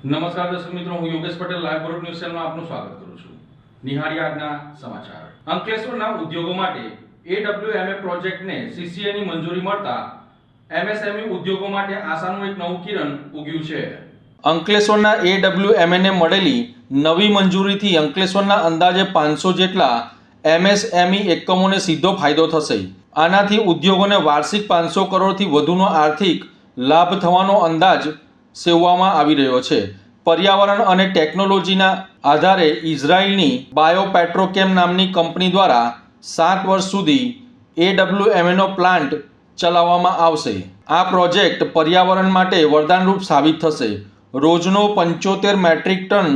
નમસ્કાર દર્શક મિત્રો, હું Yogesh Patel live board news ચેનલમાં આપનું સ્વાગત કરું છું. નિહાળીએ આજના સમાચાર. અંકલેશ્વરના ઉદ્યોગો માટે AWMA પ્રોજેક્ટને CCAની મંજૂરી મળતા MSME ઉદ્યોગો માટે આશાનું એક નવું કિરણ ઉગ્યું છે. અંકલેશ્વરના AWMAને મળેલી નવી મંજૂરીથી અંકલેશ્વરના અંદાજે 500 જેટલા MSME એકમોને સીધો ફાયદો થશે. આનાથી ઉદ્યોગોને વાર્ષિક 500 કરોડથી વધુનો આર્થિક લાભ થવાનો અંદાજ સેવવામાં આવી રહ્યો છે. પર્યાવરણ અને ટેકનોલોજીના આધારે ઇઝરાયલની બાયોપેટ્રોકેમ નામની કંપની દ્વારા 7 વર્ષ સુધી AWMAનો પ્લાન્ટ ચલાવવામાં આવશે. આ પ્રોજેક્ટ પર્યાવરણ માટે વરદાનરૂપ સાબિત થશે. રોજનો 75 મેટ્રિક ટન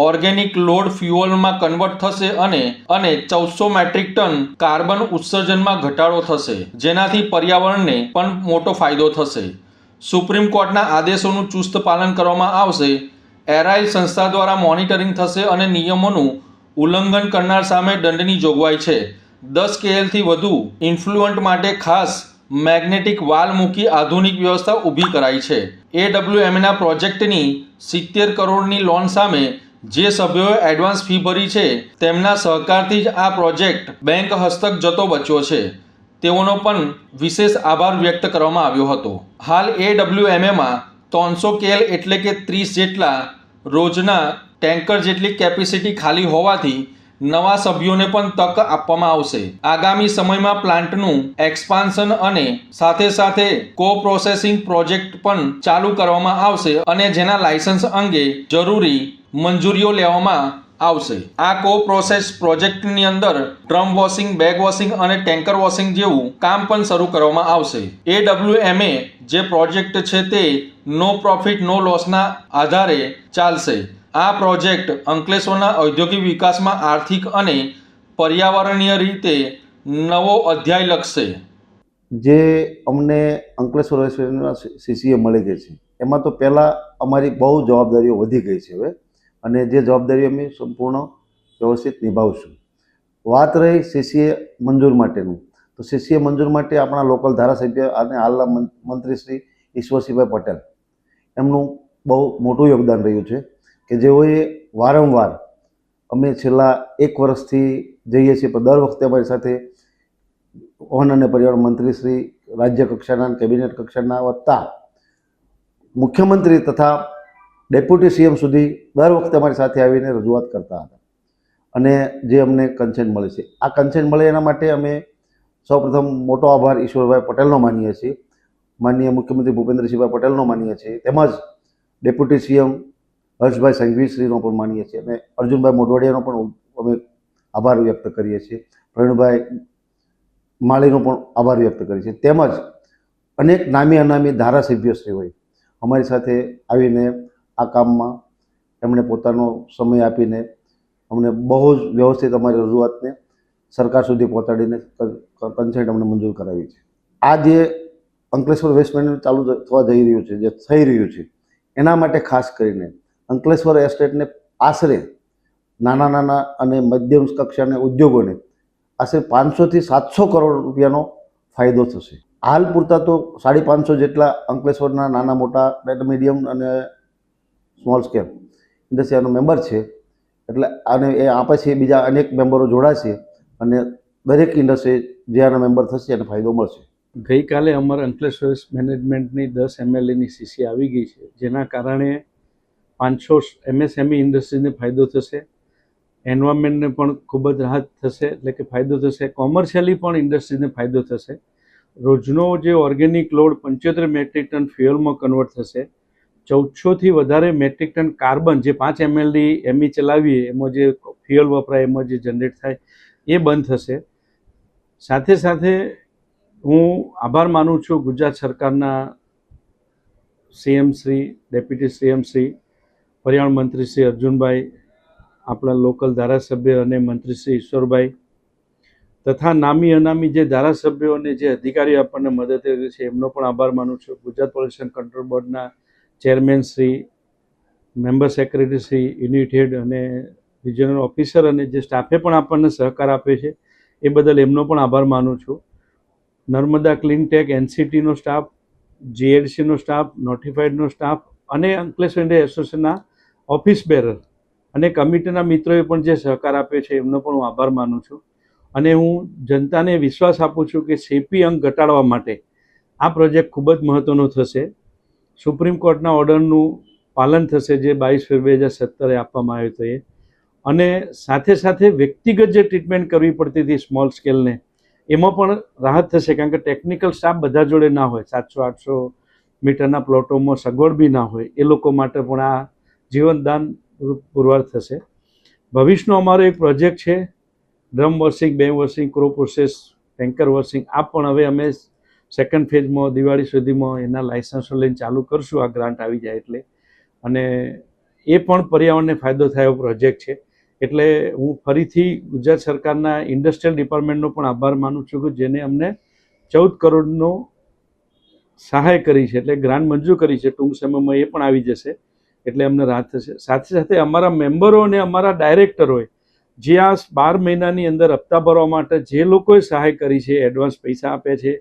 ઓર્ગેનિક લોડ ફ્યુઅલમાં કન્વર્ટ થશે અને 1400 મેટ્રિક ટન કાર્બન ઉત્સર્જનમાં ઘટાડો થશે, જેનાથી પર્યાવરણને પણ મોટો ફાયદો થશે. સુપ્રીમ કોર્ટના આદેશોનું ચુસ્ત પાલન કરવામાં આવશે. એરાઇલ સંસ્થા દ્વારા મોનિટરિંગ થશે અને નિયમોનું ઉલ્લંઘન કરનાર સામે દંડની જોગવાઈ છે. 10 KLથી વધુ ઇન્ફ્લુઅન્ટ માટે ખાસ મેગ્નેટિક વાલ મૂકી આધુનિક વ્યવસ્થા ઊભી કરાઈ છે. AWMAના પ્રોજેક્ટની 70 કરોડની લોન સામે જે સભ્યોએ એડવાન્સ ફી ભરી છે તેમના સહકારથી જ આ પ્રોજેક્ટ બેંક હસ્તક જતો બચ્યો છે. તેઓનો પણ વિશેષ આભાર વ્યક્ત કરવામાં આવ્યો હતો. હાલ AWMAમાં 300 KL એટલે કે 30 જેટલા રોજના ટેન્કર જેટલી કેપેસિટી ખાલી હોવાથી નવા સભ્યોને પણ તક આપવામાં આવશે. આગામી સમયમાં પ્લાન્ટનું એક્સપાન્શન અને સાથે કો પ્રોસેસિંગ પ્રોજેક્ટ પણ ચાલુ કરવામાં આવશે અને જેના લાયસન્સ અંગે જરૂરી મંજૂરીઓ લેવામાં આવશે. આ કો પ્રોસેસ પ્રોજેક્ટની અંદર ડ્રમ વોશિંગ, બેગ વોશિંગ અને ટેન્કર વોશિંગ જેવું કામ પણ શરૂ કરવામાં આવશે. AWMA જે પ્રોજેક્ટ છે તે નો પ્રોફિટ નો લોસના આધારે ચાલશે. આ પ્રોજેક્ટ અંકલેશ્વરના ઔદ્યોગિક વિકાસમાં આર્થિક અને પર્યાવરણીય રીતે નવો અધ્યાય લખશે. જે અમને અંકલેશ્વર વેસ્ટના CCA મળી ગઈ છે એમાં તો પહેલાં અમારી બહુ જવાબદારીઓ વધી ગઈ છે હવે, અને જે જવાબદારી અમે સંપૂર્ણ વ્યવસ્થિત નિભાવશું. વાત રહી CCA મંજૂર માટેનું, તો CCA મંજૂર માટે આપણા લોકલ ધારાસભ્ય અને હાલના મંત્રી શ્રી ઈશ્વરસિંહભાઈ પટેલ એમનું બહુ મોટું યોગદાન રહ્યું છે કે જેઓએ વારંવાર, અમે છેલ્લા 1 વર્ષથી જઈએ છીએ પણ દર વખતે અમારી સાથે વન અને પર્યાવરણ મંત્રી શ્રી, રાજ્ય કક્ષાના કેબિનેટ કક્ષાના વત્તા મુખ્યમંત્રી તથા ડેપ્યુટી CM સુધી દર વખતે અમારી સાથે આવીને રજૂઆત કરતા હતા અને જે અમને કન્સેન્ટ મળે છે. આ કન્સેન્ટ મળે એના માટે અમે સૌપ્રથમ મોટો આભાર ઈશ્વરભાઈ પટેલનો માનીએ છીએ, માનનીય મુખ્યમંત્રી ભૂપેન્દ્રસિંહભાઈ પટેલનો માનીએ છીએ, તેમજ ડેપ્યુટી CM હર્ષભાઈ સંઘવીશ્રીનો પણ માનીએ છીએ અને અર્જુનભાઈ મોઢવાડિયાનો પણ અમે આભાર વ્યક્ત કરીએ છીએ. પ્રવીણભાઈ માળીનો પણ આભાર વ્યક્ત કરીએ છીએ. તેમજ અનેક નામી અનામી ધારાસભ્યશ્રી હોય અમારી સાથે આવીને આ કામમાં એમણે પોતાનો સમય આપીને અમને બહુ જ વ્યવસ્થિત અમારી રજૂઆતને સરકાર સુધી પહોંચાડીને કન્સેન્ટ અમને મંજૂર કરાવી છે. આ જે અંકલેશ્વર વેસ્ટ મેનેજમેન્ટ ચાલુ થવા જઈ રહ્યું છે, જે થઈ રહ્યું છે, એના માટે ખાસ કરીને અંકલેશ્વર એસ્ટેટને આશરે નાના અને મધ્યમ કક્ષાના ઉદ્યોગોને આશરે 500થી 700 કરોડ રૂપિયાનો ફાયદો થશે. હાલ પૂરતા તો 550 જેટલા અંકલેશ્વરના નાના મોટા મીડિયમ અને સ્મોલ સ્કેલ ઇન્ડસ્ટ્રીનો મેમ્બર છે. એટલે આને એ આપે છે, બીજા અનેક મેમ્બરો જોડાશે અને દરેક ઇન્ડસ્ટ્રી જે આના મેમ્બર થશે એને ફાયદો મળશે. ગઈકાલે અમારા અંકલેશ્વર MSMEની 10 MLAની CCA આવી ગઈ છે, જેના કારણે 500 MSME ઇન્ડસ્ટ્રીને ફાયદો થશે, એન્વાયરમેન્ટને પણ ખૂબ જ રાહત થશે, એટલે કે ફાયદો થશે, કોમર્શિયલી પણ ઇન્ડસ્ટ્રીને ફાયદો થશે. રોજનો જે ઓર્ગેનિક લોડ 75 મેટ્રિક ટન ફ્યુઅલમાં કન્વર્ટ થશે, 1400થી વધારે મેટ્રિક ટન કાર્બન, જે 5 MLD ચલાવીએ એમાં જે ફ્યુઅલ વપરાય એમાં જે જનરેટ થાય એ બંધ થશે. સાથે હું આભાર માનું છું ગુજરાત સરકારના CM Shri, deputy CM Shri, પર્યાવરણ મંત્રી શ્રી અર્જુનભાઈ, આપણા લોકલ ધારાસભ્ય અને મંત્રી શ્રી ઈશ્વરભાઈ તથા નામી અનામી જે ધારાસભ્યો અને જે અધિકારીઓ આપણને મદદ કરી છે એમનો પણ આભાર માનું છું. ગુજરાત પોલ્યુશન કંટ્રોલ બોર્ડના chairman Shri, member secretary Shri, unit head અને રિજનલ ઓફિસર અને જે સ્ટાફે પણ આપણને સહકાર આપે છે એ બદલ એમનો પણ આભાર માનું છું. નર્મદા ક્લીનટેક NCTનો સ્ટાફ, GLCનો સ્ટાફ, નોટિફાઈડનો સ્ટાફ અને અંકલેશ્વર ઇન્ડિયા એસોસિએશનના ઓફિસ બેરર અને કમિટીના મિત્રોએ પણ જે સહકાર આપ્યો છે એમનો પણ હું આભાર માનું છું. અને હું જનતાને વિશ્વાસ આપું છું કે સેપી અંક ઘટાડવા માટે આ પ્રોજેક્ટ ખૂબ જ મહત્ત્વનો થશે. સુપ્રીમ કોર્ટના ઓર્ડરનું પાલન થશે જે 22/2017 આપવામાં આવ્યો હતો એ. અને સાથે સાથે વ્યક્તિગત જે ટ્રીટમેન્ટ કરવી પડતી હતી સ્મોલ સ્કેલને એમાં પણ રાહત થશે, કારણ કે ટેકનિકલ સ્ટાફ બધા જોડે ના હોય, 700-800 મીટરના પ્લોટોમાં સગવડ બી ના હોય, એ લોકો માટે પણ આ જીવનદાન પુરવાર થશે. ભવિષ્યનો અમારો એક પ્રોજેક્ટ છે ડ્રમ વોશિંગ, બેમ વોશિંગ, ક્રો પ્રોસેસ, ટેન્કર વોશિંગ. આ પણ હવે અમે સેકન્ડ ફેઝમાં દિવાળી સુધીમાં એના લાઇસન્સો લઈને ચાલુ કરશું આ ગ્રાન્ટ આવી જાય એટલે. અને એ પણ પર્યાવરણને ફાયદો થાય એવો પ્રોજેક્ટ છે. એટલે હું ફરીથી ગુજરાત સરકારના ઇન્ડસ્ટ્રીયલ ડિપાર્ટમેન્ટનો પણ આભાર માનું છું કે જેને અમને 14 કરોડનો સહાય કરી છે, એટલે ગ્રાન્ટ મંજૂર કરી છે. ટૂંક સમયમાં એ પણ આવી જશે એટલે અમને રાહત થશે. સાથે સાથે અમારા મેમ્બરો અને અમારા ડાયરેક્ટરોએ જે આ 12 મહિનાની અંદર હપ્તા ભરવા માટે જે લોકોએ સહાય કરી છે, એડવાન્સ પૈસા આપે છે,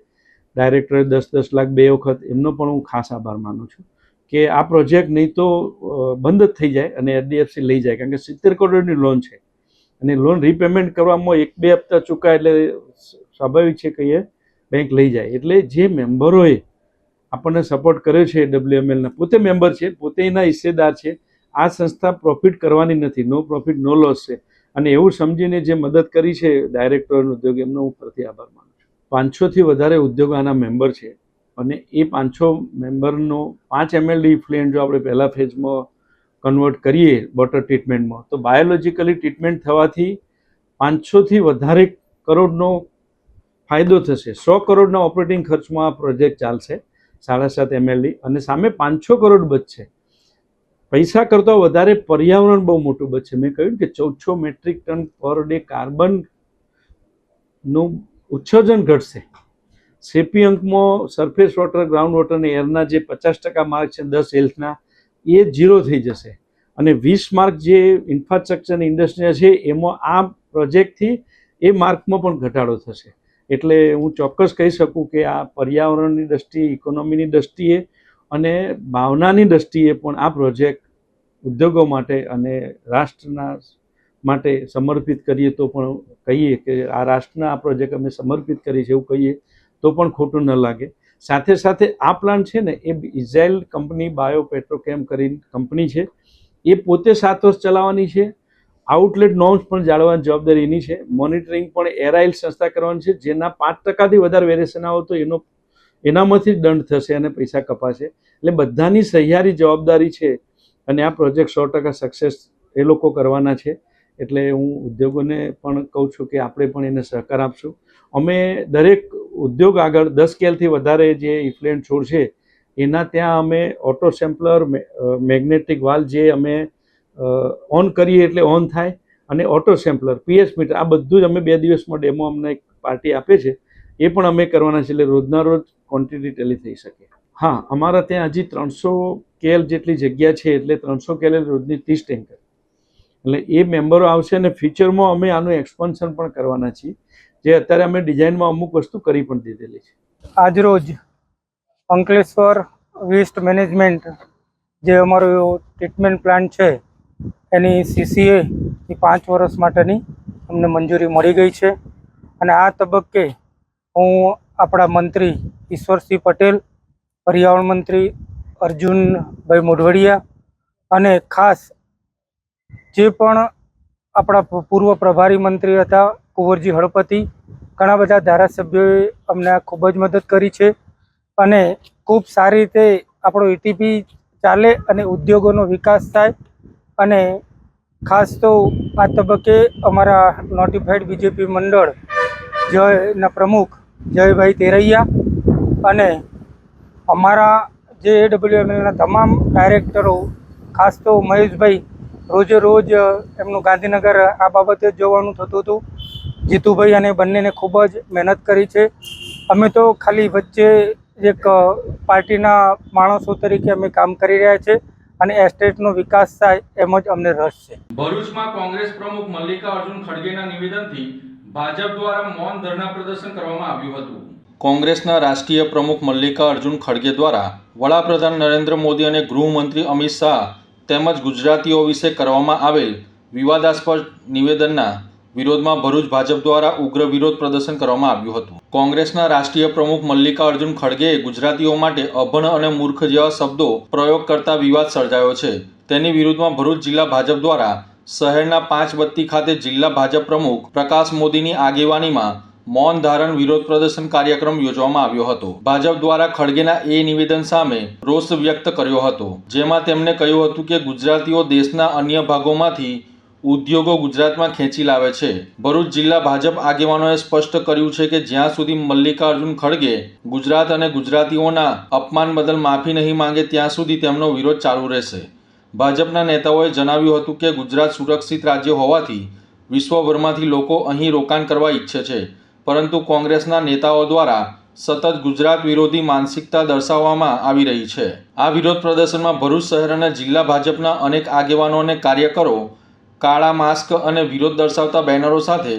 ડાયરેક્ટરે 10-10 લાખ 2 વખત, એમનો પણ હું ખાસ આભાર માનું છું કે આ પ્રોજેક્ટ નહીં તો બંધ જ થઈ જાય અને HDFC લઈ જાય, કારણ કે 70 કરોડની લોન છે અને લોન રીપેમેન્ટ કરવામાં 1-2 હપ્તા ચૂકાય એટલે સ્વાભાવિક છે કે એ બેંક લઈ જાય. એટલે જે મેમ્બરોએ આપણને સપોર્ટ કર્યો છે, WMLના પોતે મેમ્બર છે, પોતે એના હિસ્સેદાર છે. આ સંસ્થા પ્રોફિટ કરવાની નથી, નો પ્રોફિટ નો લોસ છે. અને એવું સમજીને જે મદદ કરી છે ડાયરેક્ટર ઉદ્યોગ, એમનો હું ફરીથી આભાર માનું છું. 500થી વધારે ઉદ્યોગો આના મેમ્બર છે અને એ 500 મેમ્બરનો 5 mld ઇફ્લુએન્ટ જો આપણે પહેલા ફેઝમાં કન્વર્ટ કરીએ વોટર ટ્રીટમેન્ટમાં, તો બાયોલોજિકલી ટ્રીટમેન્ટ થવાથી 500થી વધારે કરોડનો ફાયદો થશે. 100 કરોડના ઓપરેટિંગ ખર્ચમાં આ પ્રોજેક્ટ ચાલશે 7.5 mld, અને સામે 500 કરોડ બચશે. પૈસા કરતાં વધારે પર્યાવરણ બહુ મોટું બચશે. મેં કહ્યું કે 1400 મેટ્રિક ટન પર ડે કાર્બનનું ઉત્સર્જન ઘટશે. સેપી અંકમાં સરફેસ વોટર, ગ્રાઉન્ડ વોટર અને એરના જે 50% માર્ક છે 10 હેલ્થના, એ 0 થઈ જશે. અને 20 માર્ક જે ઇન્ફ્રાસ્ટ્રક્ચર અને ઇન્ડસ્ટ્રી છે એમાં આ પ્રોજેક્ટથી એ માર્કમાં પણ ઘટાડો થશે. એટલે હું ચોક્કસ કહી શકું કે આ પર્યાવરણની દ્રષ્ટિએ, ઇકોનોમીની દ્રષ્ટિએ અને ભાવનાની દ્રષ્ટિએ પણ આ પ્રોજેક્ટ ઉદ્યોગો માટે અને રાષ્ટ્રના માટે સમર્પિત કરીએ તો પણ કહીએ કે આ રાષ્ટ્રના આ પ્રોજેક્ટ અમે સમર્પિત કરી છે એવું કહીએ તો પણ ખોટું ન લાગે. સાથે સાથે આ પ્લાન્ટ છે ને એ ઇઝરાયલ કંપની બાયોપેટ્રોકેમ કરીને કંપની છે, એ પોતે 7 વર્ષ ચલાવવાની છે. આઉટલેટ નોર્મ્સ પણ જાળવવાની જવાબદારી એની છે. મોનિટરિંગ પણ એરાઇલ સંસ્થા કરવાની છે, જેના 5%થી વધારે વેરિએશન આવે તો એનામાંથી જ દંડ થશે અને પૈસા કપાશે. એટલે બધાની સહિયારી જવાબદારી છે અને આ પ્રોજેક્ટ 100% સક્સેસ એ લોકો કરવાના છે. એટલે હું ઉદ્યોગોને પણ કહું છું કે આપણે પણ એને સહકાર આપશું. અમે દરેક ઉદ્યોગ આગળ 10 સ્કેલથી વધારે જે ઇફ્લુએન્ટ છોડ છે એના ત્યાં અમે ઓટો સેમ્પલર, મેગ્નેટિક વાલ જે અમે ઓન કરીએ એટલે ઓન થાય, અને ઓટો સેમ્પલર, PS મીટર, આ બધું જ અમે 2 દિવસમાં ડેમો અમને એક પાર્ટી આપે છે, એ પણ અમે કરવાના છે. એટલે રોજના રોજ ક્વોન્ટિટી ટેલી થઈ શકે. હા, અમારા ત્યાં હજી 300 KL જેટલી જગ્યા છે, એટલે 300 KL રોજની 30 ટેન્કર. એટલે એ મેમ્બરો આવશે અને ફ્યુચરમાં અમે આનું એક્સપાન્શન પણ કરવાના છીએ, જે અત્યારે અમે ડિઝાઇનમાં અમુક વસ્તુ કરી પણ દીધેલી છે. આજરોજ અંકલેશ્વર વેસ્ટ મેનેજમેન્ટ જે અમારો ટ્રીટમેન્ટ પ્લાન્ટ છે એની CCA એ 5 વર્ષ માટેની અમને મંજૂરી મળી ગઈ છે. અને આ તબક્કે હું આપણા મંત્રી ઈશ્વરસિંહ પટેલ, પર્યાવરણ મંત્રી અર્જુનભાઈ મોઢવાડિયા અને ખાસ જે પણ આપણા પૂર્વ પ્રભારી મંત્રી હતા કુંવરજી હળપતિ, ઘણા બધા ધારાસભ્યોએ અમને ખૂબ જ મદદ કરી છે. અને ખૂબ સારી રીતે આપણો ETP ચાલે અને ઉદ્યોગોનો વિકાસ થાય. અને ખાસ તો આ તબક્કે અમારા નોટિફાઈડ BJP મંડળ જયના પ્રમુખ જયભાઈ તેરૈયા અને અમારા જે AWMLના તમામ ડાયરેક્ટરો, ખાસ તો મહેશભાઈ, રોજે રોજ એમનું ગાંધીનગર આ બાબતે જ જવાનું થતું હતું. જીતુભાઈ અને બંનેને ખૂબ જ મહેનત કરી છે. અમે તો ખાલી વચ્ચે એક પાર્ટીના માણસો તરીકે અમે કામ કરી રહ્યા છે અને એસ્ટેટનો વિકાસ થાય એમ જ અમને રસ છે. ભરૂચમાં કોંગ્રેસ પ્રમુખ મલ્લિકાર્જુન ખડગેના નિવેદનથી ભાજપ દ્વારા મૌન ધરણા પ્રદર્શન કરવામાં આવ્યું હતું. કોંગ્રેસના રાષ્ટ્રીય પ્રમુખ મલ્લિકાર્જુન ખડગે દ્વારા વડાપ્રધાન નરેન્દ્ર મોદી અને ગૃહમંત્રી અમિત શાહ તેમજ ગુજરાતીઓ વિશે કરવામાં આવેલ વિવાદાસ્પદ નિવેદનના વિરોધમાં ભરૂચ ભાજપ દ્વારા ઉગ્ર વિરોધ પ્રદર્શન કરવામાં આવ્યું હતું. કોંગ્રેસના રાષ્ટ્રીય પ્રમુખ મલ્લિકાર્જુન ખડગેએ ગુજરાતીઓ માટે અભણ અને મૂર્ખ જેવા શબ્દો પ્રયોગ કરતા વિવાદ સર્જાયો છે. તેની વિરુદ્ધમાં ભરૂચ જિલ્લા ભાજપ દ્વારા શહેરના 5 બત્તી ખાતે જિલ્લા ભાજપ પ્રમુખ પ્રકાશ મોદીની આગેવાનીમાં મૌન ધારણ વિરોધ પ્રદર્શન કાર્યક્રમ યોજવામાં આવ્યો હતો. ભાજપ દ્વારા ખડગેના એ નિવેદન સામે રોષ વ્યક્ત કર્યો હતો, જેમાં તેમણે કહ્યું હતું કે ગુજરાતીઓ દેશના અન્ય ભાગોમાંથી ઉદ્યોગો ગુજરાતમાં ખેંચી લાવે છે. ભરૂચ જિલ્લા ભાજપ આગેવાનોએ સ્પષ્ટ કર્યું છે કે જ્યાં સુધી મલ્લિકાર્જુન ખડગે ગુજરાત અને ગુજરાતીઓના અપમાન બદલ માફી નહીં માંગે ત્યાં સુધી તેમનો વિરોધ ચાલુ રહેશે. ભાજપના નેતાઓએ જણાવ્યું હતું કે ગુજરાત સુરક્ષિત રાજ્ય હોવાથી વિશ્વભરમાંથી લોકો અહીં રોકાણ કરવા ઈચ્છે છે, પરંતુ કોંગ્રેસના નેતાઓ દ્વારા સતત ગુજરાત વિરોધી માનસિકતા દર્શાવવામાં આવી રહી છે. આ વિરોધ પ્રદર્શનમાં ભરૂચ શહેર અને જિલ્લા ભાજપના અનેક આગેવાનો અને કાર્યકરો કાળા માસ્ક અને વિરોધ દર્શાવતા બેનરો સાથે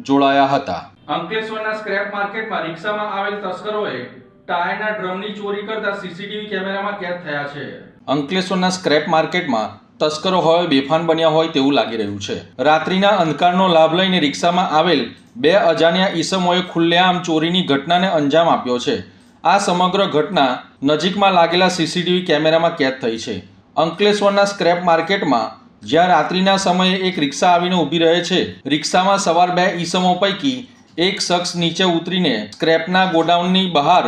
જોડાયા હતા. અંકલેશ્વરના સ્ક્રેપ માર્કેટમાં રિક્ષામાં આવેલ તસ્કરોએ ટાયરના ડ્રમની ચોરી કરતા સીસીટીવી કેમેરામાં કેદ થયા છે. અંકલેશ્વરના સ્ક્રેપ માર્કેટમાં તસ્કરો હવે બેફાન બન્યા હોય તેવું લાગી રહ્યું છે. રાત્રિના અંધકારનો લાભ લઈને રિક્ષામાં આવેલ 2 અજાણ્યા ઈસમોએ ખુલ્લેઆમ ચોરીની ઘટનાને અંજામ આપ્યો છે. આ સમગ્ર ઘટના નજીકમાં લાગેલા સીસીટીવી કેમેરામાં કેદ થઈ છે. અંકલેશ્વરના સ્ક્રેપ માર્કેટમાં જ્યાં રાત્રિના સમયે એક રિક્ષા આવીને ઊભી રહે છે, રિક્ષામાં સવાર 2 ઈસમો પૈકી એક શખ્સ નીચે ઉતરીને સ્ક્રેપના ગોડાઉનની બહાર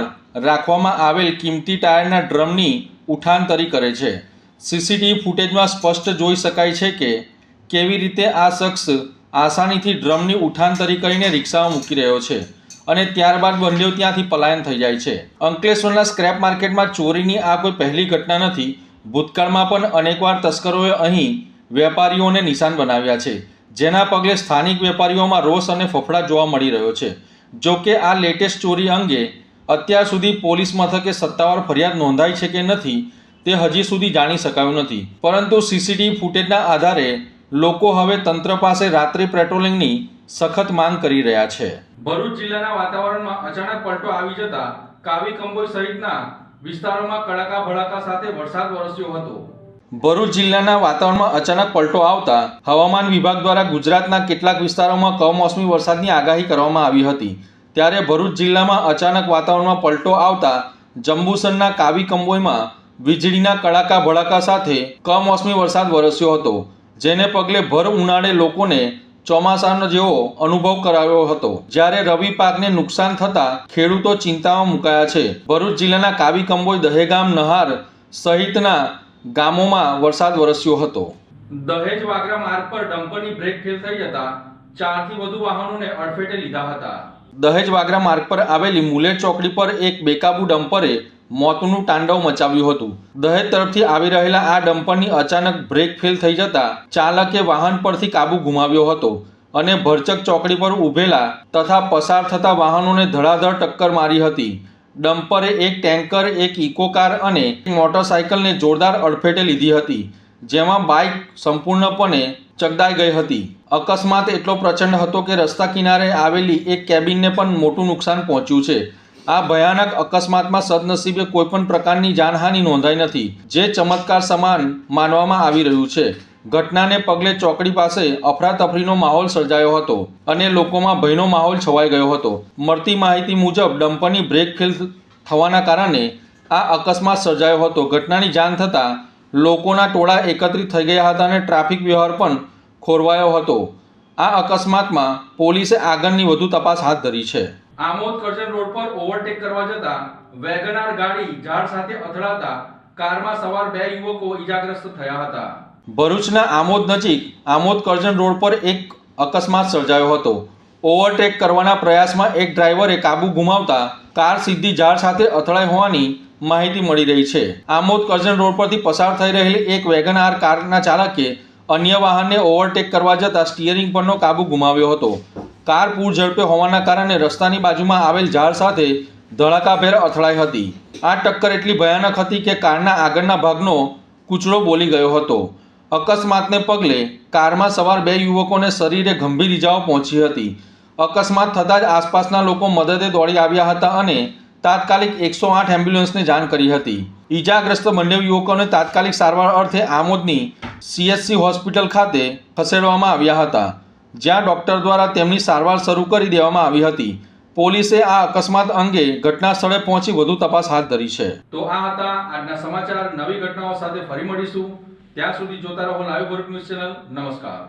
રાખવામાં આવેલ કિંમતી ટાયરના ડ્રમની ઉઠાંતરી કરે છે. સીસીટીવી ફૂટેજમાં સ્પષ્ટ જોઈ શકાય છે કે કેવી રીતે આ શખ્સ આસાનીથી ડ્રમની ઉઠાંતરી કરીને રિક્ષામાં મૂકી રહ્યો છે અને ત્યારબાદ બંને ત્યાંથી પલાયન થઈ જાય છે. અંકલેશ્વરના સ્ક્રેપ માર્કેટમાં ચોરીની આ કોઈ પહેલી ઘટના નથી. ભૂતકાળમાં પણ અનેકવાર તસ્કરોએ અહીં વેપારીઓને નિશાન બનાવ્યા છે, જેના પગલે સ્થાનિક વેપારીઓમાં રોષ અને ફફડાટ જોવા મળી રહ્યો છે. જો કે આ લેટેસ્ટ ચોરી અંગે અત્યાર સુધી પોલીસ મથકે સત્તાવાર ફરિયાદ નોંધાઈ છે કે નથી તે હજી સુધી જાણી શકાયું નથી, પરંતુ સીસીટીવી ફૂટેજના આધારે લોકો હવે તંત્ર પાસે રાત્રિ પેટ્રોલિંગની સખત માંગ કરી રહ્યા છે. ભરૂચ જિલ્લાના વાતાવરણમાં અચાનક પલટો આવી જતા કાવી કંબોઈ સહિતના વિસ્તારોમાં કડાકા ભડાકા સાથે વરસાદ વરસ્યો હતો. ભરૂચ જિલ્લાના વાતાવરણમાં અચાનક પલટો આવતા હવામાન વિભાગ દ્વારા ગુજરાતના કેટલાક વિસ્તારોમાં કમોસમી વરસાદની આગાહી કરવામાં આવી હતી. ત્યારે ભરૂચ જિલ્લામાં અચાનક વાતાવરણમાં પલટો આવતા જંબુસરના કાવી કંબોઈમાં વીજળીના કડાકા ભડાકા સાથે કમોસમી વરસાદ વરસ્યો હતો, જેને પગલે ભર ઉનાળે લોકોને ચોમાસાનો જેવો અનુભવ કરાવ્યો હતો. જ્યારે રવિ પાકને નુકસાન થતાં ખેડૂતો ચિંતામાં મુકાયા છે. ભરૂચ જિલ્લાના કાવી કંબોઈ, દહેગામ, નહાર સહિતના ગામોમાં વરસાદ વરસ્યો હતો. દહેજ વાગરા માર્ગ પર ડમ્પરની બ્રેક ફેલ થઈ જતા 4 થી વધુ વાહનોને અડફેટે લીધા હતા. દહેજ વાગરા માર્ગ પર આવેલી મુલેટ ચોકડી પર એક બેકાબુ ડમ્પરે મોતનું તાંડવ મચાવ્યું હતું. દહેજ તરફથી આવી રહેલા આ ડમ્પરની અચાનક બ્રેક ફેલ થઈ જતા ચાલકે વાહન પરથી કાબુ ગુમાવ્યો હતો અને ભરચક ચોકડી પર ઊભેલા તથા પસાર થતા વાહનોને ધડાધડ ટક્કર મારી હતી. ડમ્પરે એક ટેન્કર, એક ઇકો કાર અને એક મોટરસાયકલને જોરદાર અડફેટે લીધી હતી, જેમાં બાઇક સંપૂર્ણપણે ચગદાઈ ગઈ હતી. અકસ્માત એટલો પ્રચંડ હતો કે રસ્તા કિનારે આવેલી એક કેબિનને પણ મોટું નુકસાન પહોંચ્યું છે. આ ભયાનક અકસ્માતમાં સદનસીબે કોઈપણ પ્રકારની જાનહાનિ નોંધાઈ નથી, જે ચમત્કાર સમાન માનવામાં આવી રહ્યું છે. ઘટનાને પગલે ચોકડી પાસે અફરાતફરીનો માહોલ સર્જાયો હતો અને લોકોમાં ભયનો માહોલ છવાઈ ગયો હતો. મળતી માહિતી મુજબ ડમ્પરની બ્રેક ફેલ થવાના કારણે આ અકસ્માત સર્જાયો હતો. ઘટનાની જાણ થતાં લોકોના ટોળા એકત્રિત થઈ ગયા હતા અને ટ્રાફિક વ્યવહાર પણ ખોરવાયો હતો. આ અકસ્માતમાં પોલીસે આગળની વધુ તપાસ હાથ ધરી છે. આમોદ કરજણ રોડ પર ઓવરટેક કરવા જતા વેગનાર ગાડી ઝાડ સાથે અથડાતા કારમાં સવાર 2 યુવકો ઈજાગ્રસ્ત થયા હતા. ભરૂચના આમોદ નજીક આમોદ કરજણ રોડ પર એક અકસ્માત સર્જાયો હતો. ઓવરટેક કરવાના પ્રયાસમાં એક ડ્રાઈવરે કાબુ ગુમાવતા કાર સીધી ઝાડ સાથે અથડાઈ હોવાની માહિતી મળી રહી છે. આમોદ કરજણ રોડ પરથી પસાર થઈ રહેલી એક વેગનાર કારના ચાલકે અન્ય વાહનને ઓવરટેક કરવા જતાં સ્ટીયરિંગ પરનો કાબુ ગુમાવ્યો હતો. કાર પૂર ઝડપે હોવાના કારણે રસ્તાની બાજુમાં આવેલ ઝાડ સાથે ધડાકાભેર અથડાઈ હતી. આ ટક્કર એટલી ભયાનક હતી કે કારના આગળના ભાગનો કૂચડો બોલી ગયો હતો. અકસ્માતને પગલે કારમાં સવાર 2 યુવકોને શરીરે ગંભીર ઇજાઓ પહોંચી હતી અકસ્માત થતાં જ આસપાસના લોકો મદદે દોડી આવ્યા હતા અને તાત્કાલિક 108 એમ્બ્યુલન્સને જાણ કરી હતી. ઈજાગ્રસ્ત બંને યુવકોને તાત્કાલિક સારવાર અર્થે આમોદની CHC હોસ્પિટલ ખાતે ખસેડવામાં આવ્યા હતા, જ્યાં ડોક્ટર દ્વારા તેમની સારવાર શરૂ કરી દેવામાં આવી હતી. પોલીસે આ અકસ્માત અંગે ઘટના સ્થળે પહોંચી વધુ તપાસ હાથ ધરી છે. તો આ હતા આજના સમાચાર. નવી ઘટનાઓ સાથે ફરી મળીશું. ત્યાં સુધી જોતા રહો લાઈવ ભરૂચ ન્યૂઝ ચેનલ. નમસ્કાર.